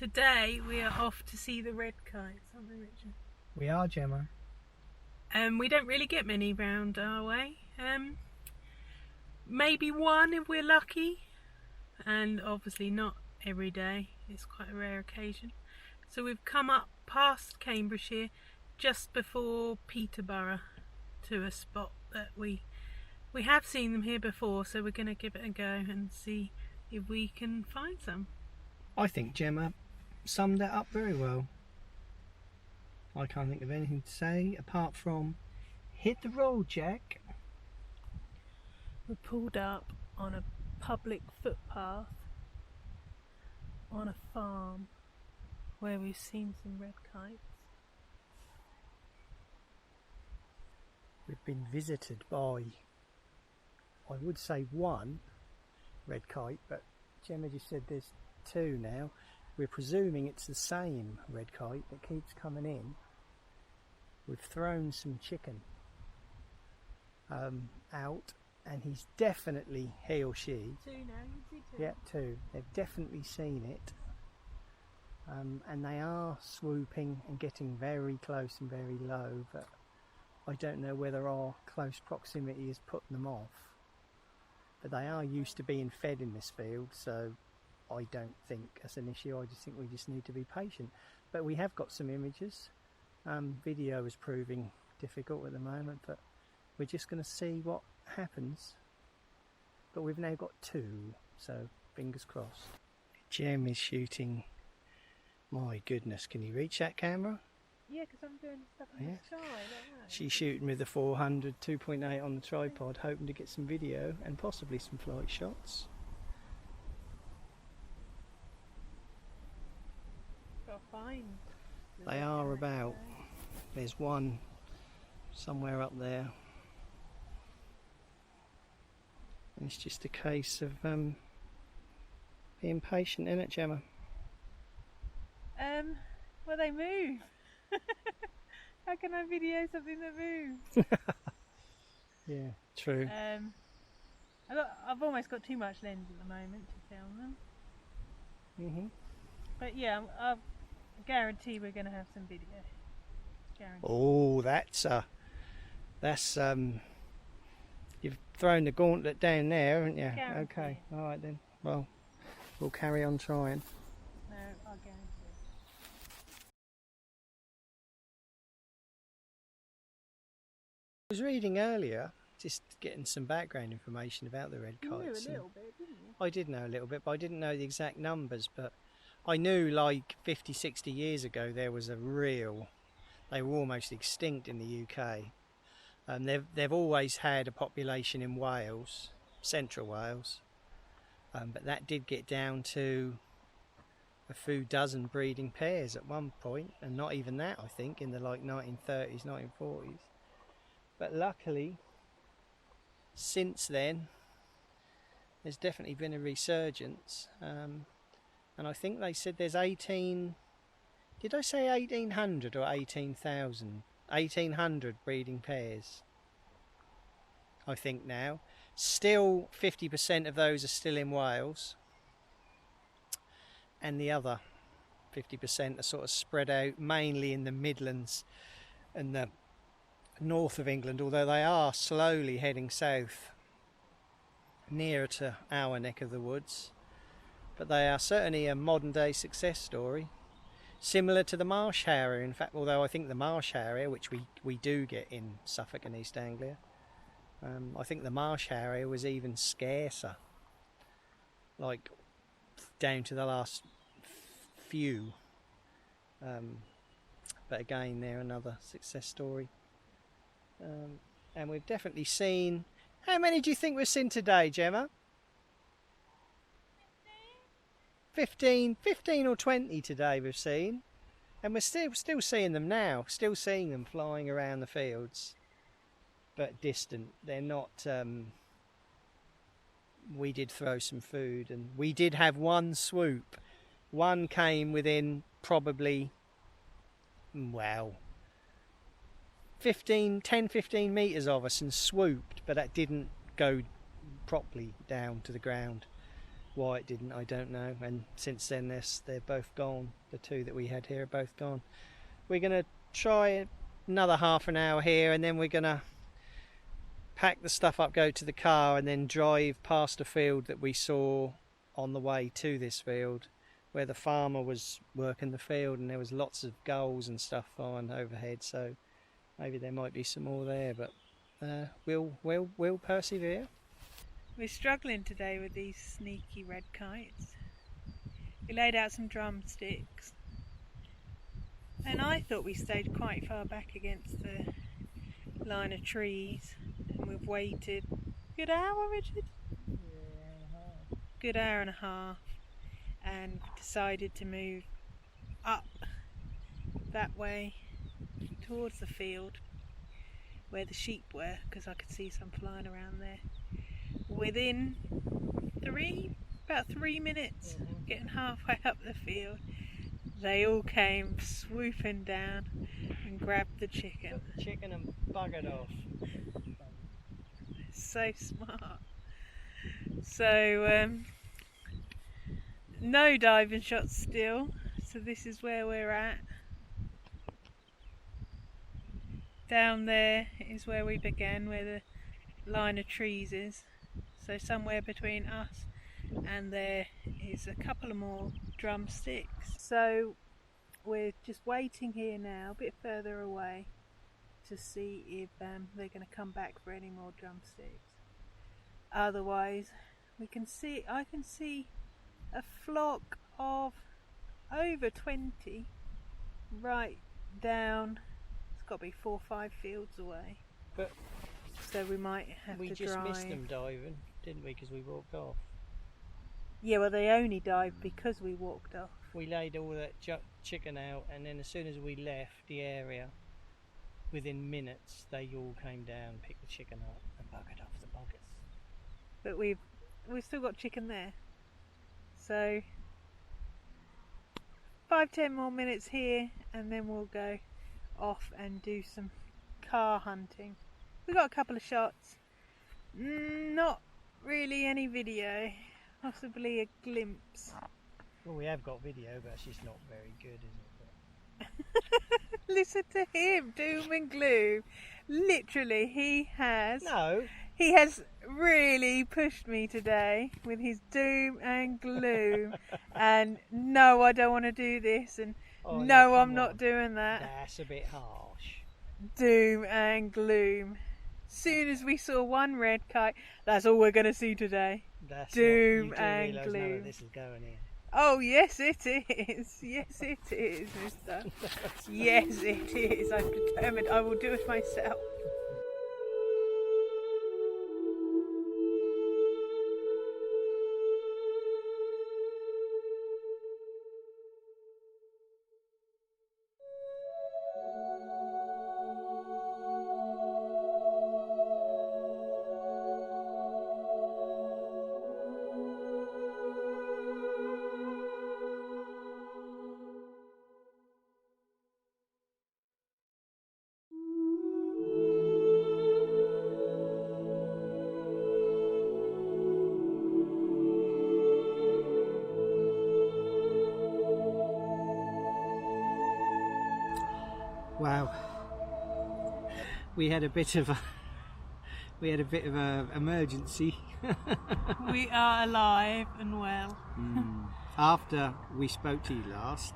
Today we are off to see the red kites, aren't we, Richard? We are, Gemma. We don't really get many round our way. Maybe one if we're lucky, and obviously not every day. It's quite a rare occasion. So we've come up past Cambridgeshire just before Peterborough to a spot that we have seen them here before, so we're going to give it a go and see if we can find some. I think Gemma summed it up very well. I can't think of anything to say apart from hit the road, Jack. We pulled up on a public footpath on a farm where we've seen some red kites. We've been visited by, I would say, one red kite, but Gemma just said there's two now. We're presuming it's the same red kite that keeps coming in. We've thrown some chicken out, and he's definitely, he or she, Two now, you see two? yeah, two. They've definitely seen it, and they are swooping and getting very close and very low, but I don't know whether our close proximity is putting them off. But they are used to being fed in this field, so I don't think that's an issue. I just think we just need to be patient. But we have got some images. Video is proving difficult at the moment, but we're just going to see what happens. But we've now got two, so fingers crossed. Jem is shooting. My goodness, can you reach that camera? Yeah, because I'm doing stuff on the side, like that. She's shooting with the 400 2.8 on the tripod, hoping to get some video and possibly some flight shots. Got to find. They are about. There's one somewhere up there. And it's just a case of being patient, isn't it, Gemma? Well, they move. How can I video something that moves? Yeah, true. I've almost got too much lens at the moment to film them. But yeah, I guarantee we're going to have some video. Guarantee. Oh, that's you've thrown the gauntlet down there, haven't you? Guarantee. Okay, all right then. Well, we'll carry on trying. No, I'll guarantee. I was reading earlier, just getting some background information about the red kites. You knew a little bit, didn't you? I did know a little bit, but I didn't know the exact numbers. But I knew like 50, 60 years ago there was they were almost extinct in the UK. They've always had a population in Wales, central Wales, but that did get down to a few dozen breeding pairs at one point, and not even that, I think, in the like 1930s, 1940s. But luckily, since then, there's definitely been a resurgence, and I think they said there's 18, did I say 1800 or 18,000? 1800 breeding pairs, I think now. Still 50% of those are still in Wales, and the other 50% are sort of spread out mainly in the Midlands and the north of England, although they are slowly heading south nearer to our neck of the woods. But they are certainly a modern day success story, similar to the marsh harrier. In fact, although I think the marsh harrier, which we do get in Suffolk and East Anglia, I think the marsh harrier was even scarcer, like down to the last few. But again, they're another success story. And we've definitely seen, how many do you think we've seen today, Gemma? 15 or 20 today we've seen, and we're still seeing them now, still seeing them flying around the fields, but distant. They're not, we did throw some food, and we did have one swoop. One came within probably, well, 10, 15 metres of us and swooped, but that didn't go properly down to the ground. Why it didn't, I don't know. And since then they're both gone. The two that we had here are both gone. We're going to try another half an hour here, and then we're going to pack the stuff up, go to the car, and then drive past a field that we saw on the way to this field, where the farmer was working the field, and there was lots of gulls and stuff flying overhead. So maybe there might be some more there, but we'll persevere. We're struggling today with these sneaky red kites. We laid out some drumsticks, and I thought we stayed quite far back against the line of trees, and we've waited good hour, Richard? Good hour and a half, and decided to move up that way towards the field where the sheep were, because I could see some flying around there. Within about 3 minutes, getting halfway up the field, they all came swooping down and grabbed the chicken. Got the chicken and buggered off. So smart. So no diving shots still, so this is where we're at. Down there is where we began, where the line of trees is. So somewhere between us and there is a couple of more drumsticks. So we're just waiting here now, a bit further away, to see if they're going to come back for any more drumsticks. Otherwise, I can see a flock of over 20 right down. It's got to be 4 or 5 fields away. But so we might have to drive. We just missed them diving, didn't we? Because we walked off. Yeah, well, they only dived because we walked off. We laid all that chicken out, and then as soon as we left the area, within minutes, they all came down, picked the chicken up, and buggered off the buggers. But we've still got chicken there. So 5-10 more minutes here, and then we'll go off and do some car hunting. We got a couple of shots. Not really any video. Possibly a glimpse. Well, we have got video, but it's just not very good, is it? Listen to him, doom and gloom. Literally, he has really pushed me today with his doom and gloom. And no, I don't want to do this, and no, I'm not doing that. That's a bit harsh. Doom and gloom. Soon as we saw one red kite, that's all we're going to see today. Doom and gloom. None of this is going in. Oh yes it is. Yes it is, mister. Yes it is. I'm determined I will do it myself. Wow, we had a bit of a emergency. We are alive and well. After we spoke to you last,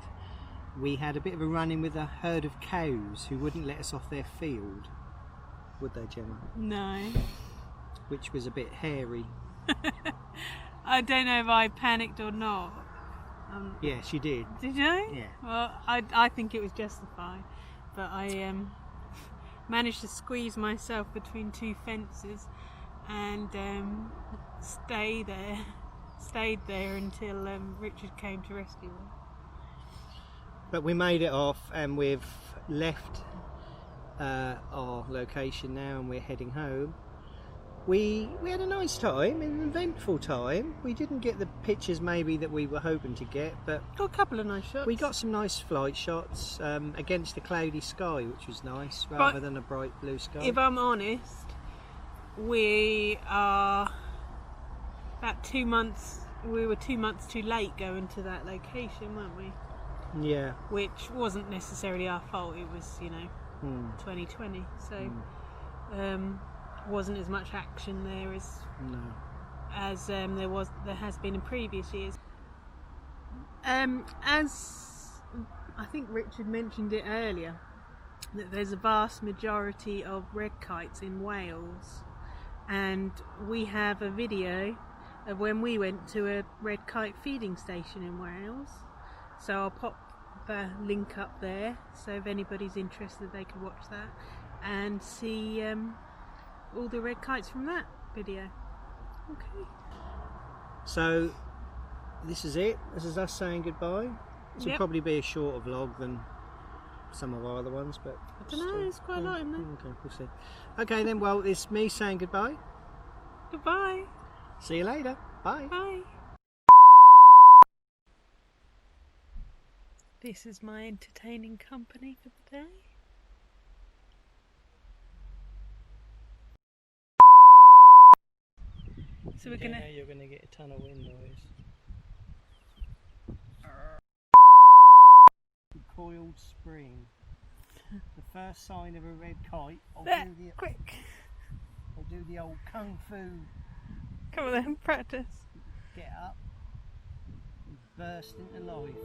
we had a bit of a run-in with a herd of cows who wouldn't let us off their field, would they, Gemma? No. Which was a bit hairy. I don't know if I panicked or not. Yeah, she did. Did you? Yeah. Well, I think it was justified. But I managed to squeeze myself between 2 fences and stayed there until Richard came to rescue me. But we made it off, and we've left our location now, and we're heading home. We had a nice time, an eventful time. We didn't get the pictures maybe that we were hoping to get, but got a couple of nice shots. We got some nice flight shots against a cloudy sky, which was nice, rather than a bright blue sky. If I'm honest, we are about 2 months we were 2 months too late going to that location, weren't we? Yeah. Which wasn't necessarily our fault. It was, 2020, so wasn't as much action there as there has been in previous years. As I think Richard mentioned it earlier, that there's a vast majority of red kites in Wales, and we have a video of when we went to a red kite feeding station in Wales, so I'll pop the link up there, so if anybody's interested they can watch that and see all the red kites from that video. Okay. So this is it. This is us saying goodbye. This will Yep. probably be a shorter vlog than some of our other ones, but I don't know, there's quite a lot in there. Okay, we'll see. Okay then, well, it's me saying goodbye. Goodbye. See you later. Bye. Bye. This is my entertaining company for the day. So we're gonna. You're gonna get a ton of wind noise. Coiled spring. The first sign of a red kite. There, quick. I'll do the old kung fu. Come on then, practice. Get up and burst into life.